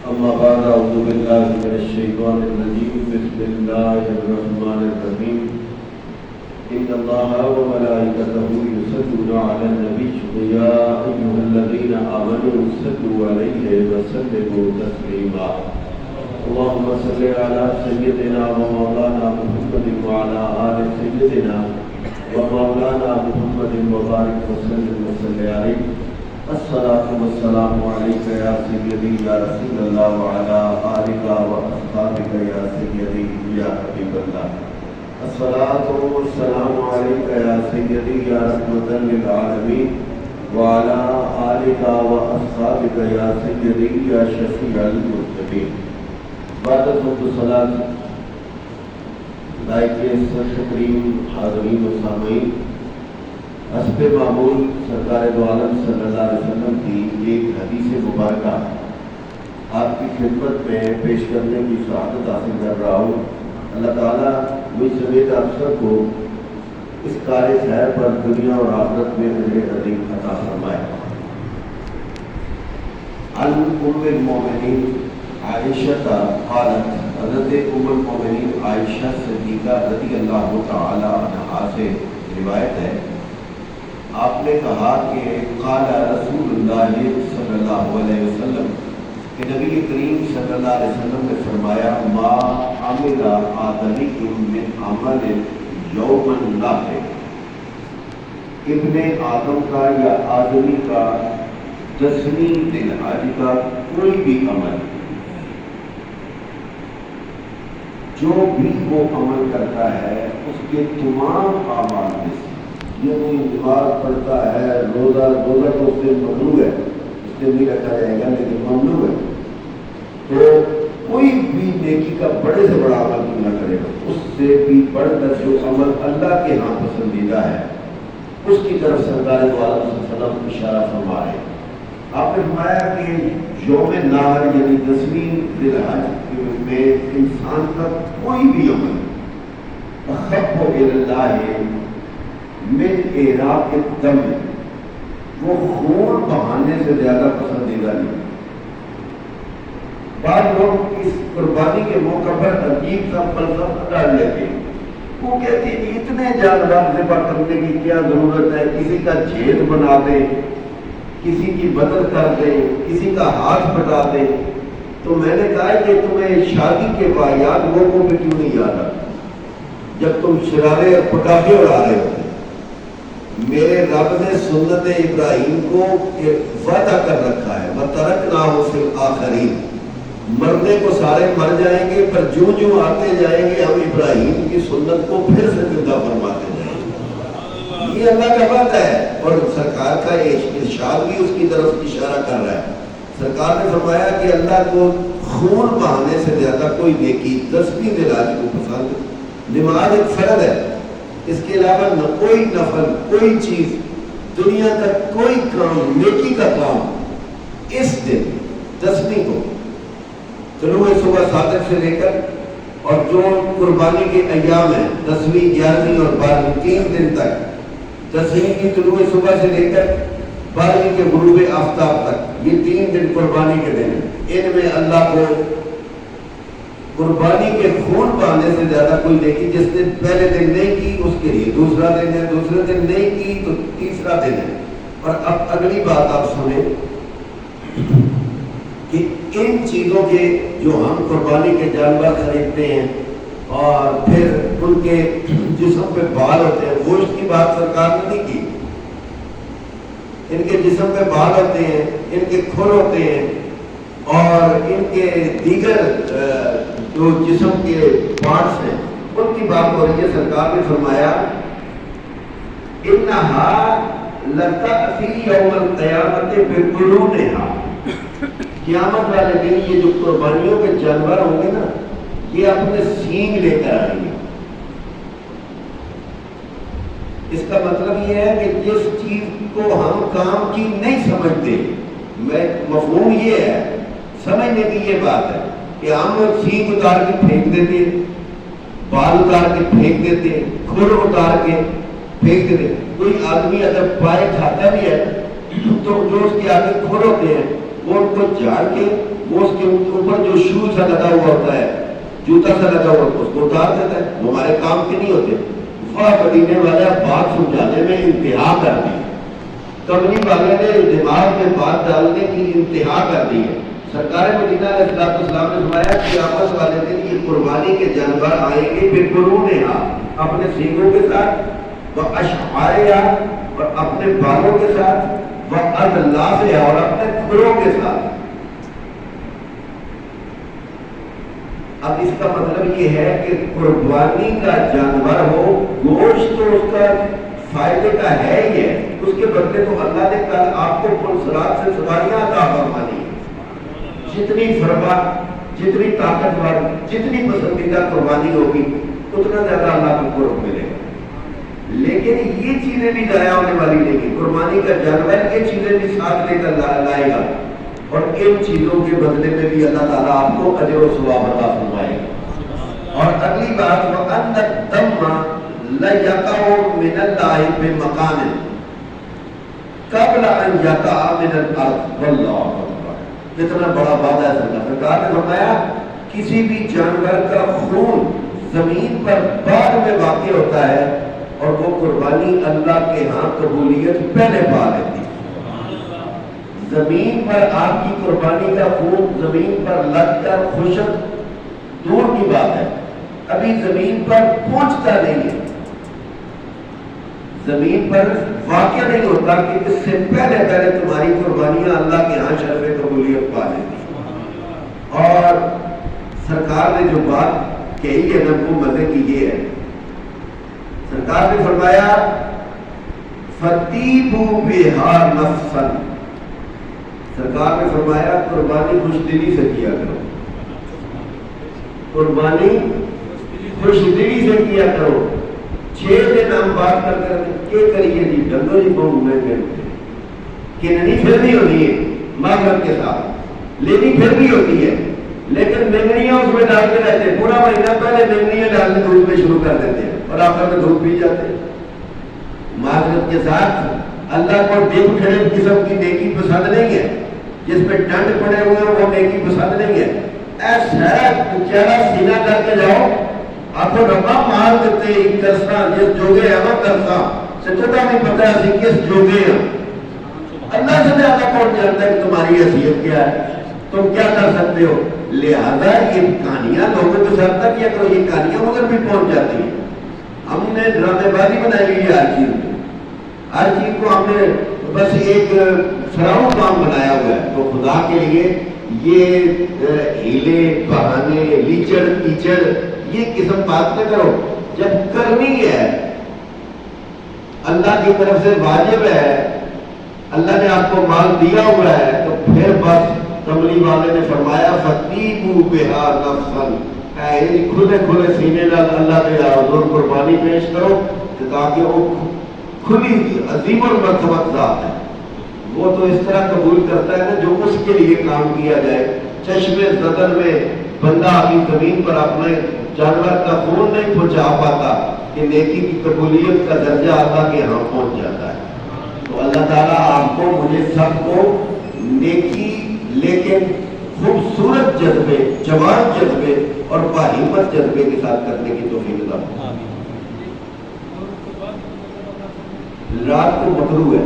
أما بعد أعوذ بالله من الشيطان الرجيم بسم الله الرحمن الرحيم إن الله وملائكته يصلون على النبي يا أيها الذين آمنوا صلوا عليه وسلموا تسليما اللهم صل على سيدنا ومولانا محمد وعلى آل سيدنا ومولانا محمد وبارك وسلم عليه الصلاة والسلام عليك يا سيدي يا رسول الله وعلى آلك وأصحابك يا سيدي يا حبيب الله الصلاة والسلام عليك يا سيدي يا رحمة للعالمين وعلى آلك وأصحابك يا سيدي يا شفيع المذنبين بعد الصلاة لائق کریم حاضرین و سامعین، حسب معمول سرکار دو عالم صلی اللہ علیہ وسلم کی ایک حدیث مبارکہ آپ کی خدمت میں پیش کرنے کی سعادت حاصل کر رہا ہوں۔ اللہ تعالیٰ مجھ سمیت آپ سب کو اس کار خیر پر دنیا اور آخرت میں اجر عظیم عطا فرمائے۔ عن ام المؤمنین عائشہ قالت، حضرت ام المؤمنین عائشہ صدیقہ رضی اللہ تعالی عنہا سے روایت ہے، آپ نے کہا کہ قال رسول اللہ صلی اللہ علیہ وسلم کہ نبی کریم صلی اللہ علیہ وسلم نے فرمایا ما عمل آدمی من عمل یوم النحر، ابن آدم کا یا آدمی کا 10ویں ذی الحج کا کوئی بھی عمل، جو بھی وہ عمل کرتا ہے اس کے تمام اعمال میں سے، یعنی نماز پڑھتا ہے، روزہ تو اس سے ممنوع ہے، اس سے نہیں رکھا جائے گا لیکن ممنوع ہے، تو کوئی بھی نیکی کا بڑے سے بڑا عمل کیوں نہ کرے گا، اس سے بھی بڑھ کر جو عمل اللہ کے ہاں پسندیدہ ہے اس کی طرف سرکار دو عالم صلی اللہ علیہ وسلم اشارہ فرما رہے ہیں۔ آپ نے فرمایا کہ یوم نحر یعنی 10ویں ذی الحج میں انسان کا کوئی بھی عمل احب الی اللہ من اراق الدم، وہ خون بہانے سے زیادہ پسندیدہ نہیں۔ بعض لوگ اس قربانی کے موقع پر عجیب سا فلسفہ ڈال لیتے ہیں، وہ کہتے ہیں اتنے جانور ذبح کرنے کی کیا ضرورت ہے، کسی کا چھید بنا دیں، کسی کی بدل کر دیں، کسی کا ہاتھ بٹا دیں۔ تو میں نے کہا کہ تمہیں شادی کے واقعات موقعوں پہ کیوں نہیں یاد آتا جب تم شرارے اور پٹاخے اڑا رہے ہوتے؟ میرے رب نے سنت ابراہیم کو وعدہ کر رکھا ہے وَتَرَكْنَاهُ فِي الْآخَرِينَ، مرنے کو سارے مر جائیں گے پر جو آتے جائیں گے ہم ابراہیم کی سنت کو پھر سے زندہ فرماتے جائیں گے۔ یہ اللہ کا وعدہ ہے اور سرکار کا ارشاد بھی اس کی طرف اشارہ کر رہا ہے۔ سرکار نے فرمایا کہ اللہ کو خون بہانے سے زیادہ کوئی نیکی 10ویں ذی الحج کو پسند۔ نماز ایک فرض ہے، اس کے علاوہ نہ کوئی نفل، کوئی چیز، دنیا کا کوئی کام، نیکی کا کام اس دن 10ویں کو طلوع صبح صادق سے لے کر اور جو قربانی کے ایام ہیں 10ویں 11ویں اور 12ویں 3 دن تک، 10ویں کی طلوع صبح سے لے کر 12ویں کے غروب آفتاب تک، یہ 3 دن قربانی کے دن ہیں۔ ان میں اللہ کو قربانی کے خون بہانے سے زیادہ کوئی نیکی جس نے پہلے دن نہیں کی اس کے لیے دوسرا دن ہے، دوسرے دن نہیں کی تو تیسرا دن ہے۔ اور اب اگلی بات آپ سنیں کہ ان چیزوں کے جو ہم قربانی کے جانور خریدتے ہیں اور پھر ان کے جسم پہ بال ہوتے ہیں، گوشت کی بات سرکار نے نہیں کی، ان کے جسم پہ بال ہوتے ہیں، ان کے کھر ہوتے ہیں اور ان کے دیگر جو جسم کے پارٹس ہیں ان کی بات ہو رہی ہے۔ سرکار نے فرمایا انہا لتأتی یوم القیامت بقرونہا، قیامت والے دن یہ جو قربانیوں کے جانور ہوں گے نا یہ اپنے سینگ لے کر آئیں گے۔ اس کا مطلب یہ ہے کہ جس چیز کو ہم کام کی نہیں سمجھتے، مفہوم یہ ہے، سمجھنے کی یہ بات ہے کہ ہم سینگ اتار کے پھینک دیتے ہیں، بال اتار کے پھینک دیتے ہیں، کھر اتار کے پھینک دیتے ہیں۔ کوئی آدمی اگر پائے کھاتا بھی ہے تو جو اس کے آگے کھر ہوتے ہیں وہ ان کو جھاڑ کے وہ اس کے اوپر جو شو سا لگا ہوا ہوتا ہے، جوتا سا لگا ہوا اس کو اتار دیتا ہے. وہ ہمارے کام کے نہیں ہوتے. واہ مدینے والے بات سمجھانے میں انتہا کر دی، کملی والے نے دماغ میں بات ڈالنے کی انتہا کر دی ہے. سرکار مدینہ علیہ السلام نے فرمایا کہ قیامت والے دن یہ قربانی کے جانور آئیں گے بقرونہا، اپنے سینگوں کے ساتھ، واشعارہا، اور اپنے بالوں کے ساتھ، واضلافہا، اور اپنے کھروں کے ساتھ. اب اس کا مطلب یہ ہے کہ قربانی کا جانور ہو، گوشت تو اس کا فائدے کا ہے ہی ہے، اس کے بدلے تو اللہ نے کل آپ کو پرسرات سے سواریاں عطا فرمانی. جتنی فرما، جتنی طاقتور، جتنی پسندیدہ قربانی ہوگی اتنا زیادہ اللہ کو قرب ملے گا. لیکن یہ چیزیں بھی ضائع ہونے والی نہیں. قربانی کا جانور یہ چیزیں بھی ساتھ لے کر لائے گا، اور ان چیزوں کے بدلے میں بھی اللہ تعالیٰ آپ کو اجر و ثواب عطا فرمائے گا. اور اگلی بات، وَأَنَّ الدَّمَّ لَيَقَعُ مِنَ اللَّهِ بِمَقَامٍ قَبْلَ أَن يَقَعَ مِنَ الْأَرْضِ وَاللَّهُ أَكْبَرُ. کتنا بڑا وعدہ ہے سرکار نے فرمایا کسی بھی جانور کا خون زمین پر بعد میں واقع ہوتا ہے، اور وہ قربانی اللہ کے ہاں قبولیت پہلے پا لیتی ہے. زمین پر آپ کی قربانی کا خون زمین پر لگ کر خشک دور کی بات ہے، ابھی زمین پر پہنچتا نہیں ہے، زمین پر واقع نہیں ہوتا کہ اس سے پہلے پہلے تمہاری قربانیاں اللہ کے ہاں شرف قبولیت پا لیتی. اور سرکار نے جو بات کہی ہے نا وہ مزے کی یہ ہے، سرکار نے فرمایا فَتِیبُوا بِهَا نَفْسًا. سرکار نے فرمایا قربانی خوش دلی سے کیا کرو، قربانی خوش دلی سے کیا کرو. 6 دن ہم بات کر کر کے کریے جی ڈنگو جی کو میں کننی پھر بھی ہوتی ہے معذرت کے ساتھ، لینی پھر بھی ہوتی ہے، لیکن مینگنیاں اس میں ڈال کے رہتے ہیں. پورا مہینہ پہلے مینگنیاں ڈالنے دودھ میں شروع کر دیتے ہیں اور آخر میں دودھ پی جاتے ہیں. معذرت کے ساتھ اللہ کو ڈب کھڑے قسم کی نیکی پسند نہیں ہے، جس پہ ڈنڈ پڑے ہوئے ہیں وہ نیکی پسند نہیں ہے. ایسا چہرہ سینہ کر کے جاؤ، آپ کو ربا مار دیتے ایک کرسا جس جوگے ہے وہ کرسا سچتا نہیں پتا ہے کس جوگے ہیں. اللہ سے زیادہ کون جانتا ہے کہ تمہاری حیثیت کیا ہے، تم کیا کر سکتے ہو. لہذا یہ کہانیاں لوگوں کے ساتھ تک کیا کرو، یہ کہانیاں مگر بھی پہنچ جاتی ہیں. ہم نے ڈرامے بازی بنائی ہوئی ہے ہر چیز میں، ہر چیز کو ہم نے بس ایک فراؤ کام بنایا ہوا ہے. تو خدا کے لیے یہ ہیلے بہانے لیچڑ کیچڑ یہ قسم بات نہ کرو. جب کرنی ہے اللہ کی طرف سے واجب ہے، اللہ نے آپ کو مال دیا ہوا ہے، تو پھر بس کملی والے نے فرمایا فَتِیبُوا بِهَا نَفْسًا، کھلے کھلے سینے نال اللہ کے حضور قربانی پیش کرو، تاکہ وہ کھلی عظیم المرتبہ ذات ہے. وہ تو اس طرح قبول کرتا ہے نا جو اس کے لیے کام کیا جائے. چشمے زدن میں بندہ ابھی زمین پر اپنے جانور کا خون نہیں پہنچا پاتا کہ نیکی کی قبولیت کا درجہ اللہ کے ہاں پہنچ جاتا ہے. تو اللہ تعالیٰ آپ کو مجھے سب کو نیکی لیکن خوبصورت جذبے، جوان جذبے اور باہمت جذبے کے ساتھ کرنے کی توفیق عطا فرمائے. رات کو مکروہ ہے،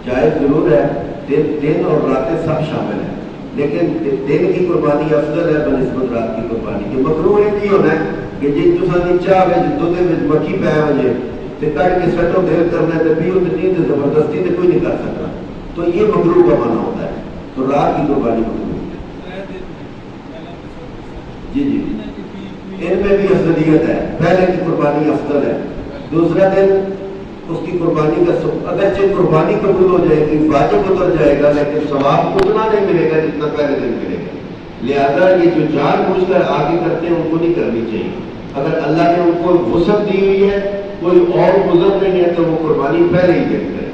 جائز ضرور ہے، دن اور راتیں سب شامل ہیں، لیکن دن کی قربانی افضل ہے بنسبت رات کی قربانی کی. مکروہ یہ ہونا ہے کہ جی تساں چاہ دودھ مکھی پایا ہوئے تے کٹ کے سٹو دیر کرنا ہے پیو تو نہیں، زبردستی تو کوئی نہیں کر سکتا. تو یہ مکروہ کا معنی ہوتا ہے. تو رات کی قربانی مکروہ جی جی ان میں بھی افضلیت ہے. پہلے کی قربانی افضل ہے، دوسرا دن اس کی قربانی کا اگرچہ قربانی قبول ہو جائے گی، واجب اتر جائے گا، لیکن ثواب اتنا نہیں ملے گا جتنا پہلے دن ملے گا. لہذا یہ جو جان بوجھ کر آگے کرتے ہیں ان کو نہیں کرنی چاہیے. اگر اللہ نے ان کو وسعت دی ہوئی ہے، کوئی اور گزر نہیں ہے، تو وہ قربانی پہلے ہی دن کرے.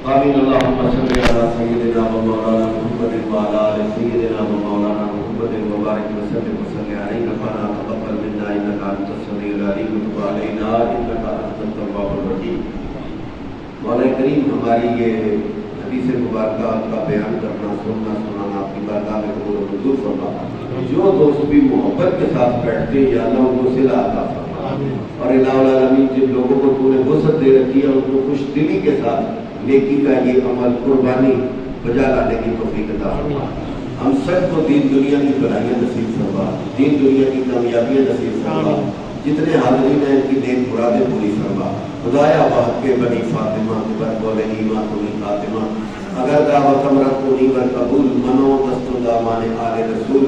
آمین. اللہم صلی علی سیدنا و مولانا محمد وعلی آل سیدنا و مولانا محمد مبارک وسلم وصلی علیہ ربنا تقبل منا انک انت السمیع العلیم وتب علینا انک انت التواب الرحیم. مولا کریم ہماری یہ حدیث مبارکہ کا بیان کرنا سننا سنانا آپ کی بارگاہ میں قبول و منظور فرما. جو دوست بھی محبت کے ساتھ بیٹھتے ہیں یا اللہ ان کو صلہ عطا فرما. اور الہ العالمین جن لوگوں کو تو نے وسعت دے رکھی ہے ان کو خوش دلی کے ساتھ نیکی کا یہ عمل قربانی بجا لانے کی توفیق عطا فرما. ہم سب کو دین دنیا کی بھلائیاں نصیب فرما, دین دنیا کی کامیابیاں نصیب فرما. جتنے حاضرین ہیں ان کی نیک مرادیں پوری فرما. خدایا وحق کے بنی فاطمہ بول ایمان تمہیں فاطمہ اگر دعوت امرت کو نیور قبول منو دست دامان آل رسول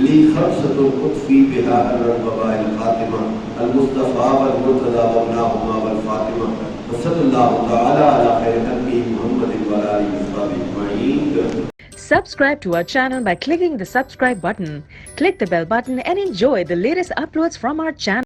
لی خمسۃ قطفی بہا الرباء الخاتمہ المصطفیٰ والمرتضیٰ وابناہما والفاطمہ وصلی اللہ تعالی علی خیر خلقہ محمد وعلی آلہ وصحبہ اجمعین. Subscribe to our channel by clicking the subscribe button. Click the bell button and enjoy the latest uploads from our channel.